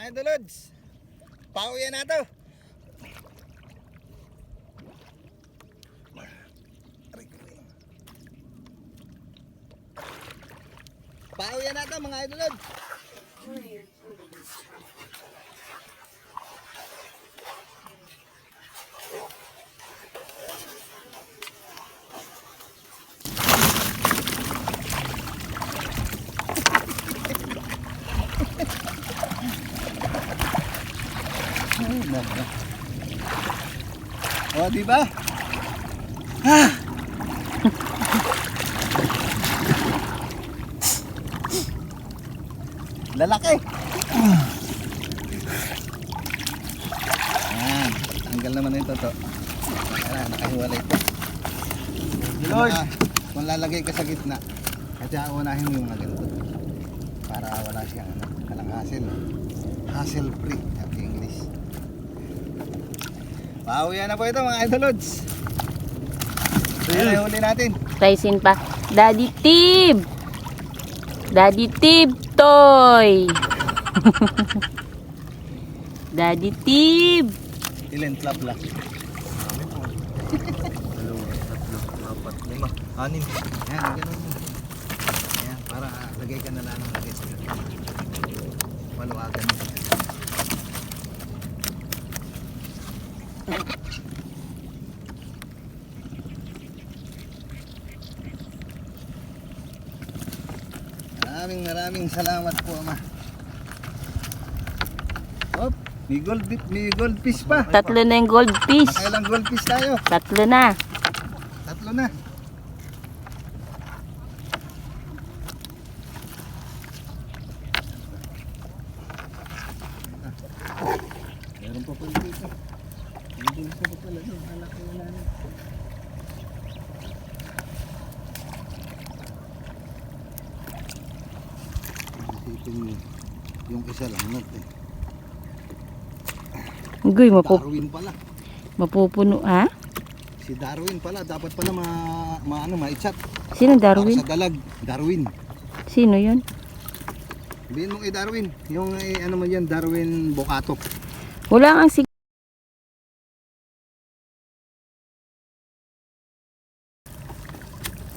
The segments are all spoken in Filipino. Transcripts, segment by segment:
idolods. Pauwi na to. Pauwi na to mga idolods. Oh, di ba? Ah! Lalaki. Ayan, tanggal naman ito to. Ayan, nakahiwalay ito. Kung lalagay ka sa gitna, at saka unahin mo yung mga ganito. Para wala siyang walang hassle. Hassle free, sabi English. Pauwian na po ito mga idolods. Ayan ang huli natin. Raisin pa. Daddy Tib! Daddy Tib toy! Daddy Tib! Ilan tlapla? 2, 3, 4, 5, 6. Ayan, ganun. Ayan, para lagay ka na lang ng lagay sa ganun. Maluwagan mo. Maraming salamat po, Ama. Hop, may goldfish pa. Tatlo na yung goldfish. Nakailang goldfish tayo? Tatlo na. Tatlo na. Meron pa pala dito. May bulsa pa pala doon. Alak ko na lang. Yung isa lang nut eh. Uy, Darwin pala. mapupuno ha? Si Darwin pala. Dapat pala ma-chat. Sino Darwin? Sa dalag. Darwin. Sino yun? Sabihin mo kay Darwin. Yung ano mo yan, Darwin Bocato. Wala nga si...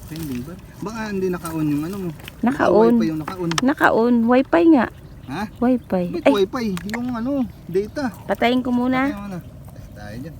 Pending ba? Baka hindi naka-on yung ano mo. Naka-on. Wifi yung naka-on. Naka-on. Wi-Fi nga. Ha? Wi-Fi. Wait, Ay, wifi. Yung ano, data. patayin ko muna. Kaya ano? Tayo dyan.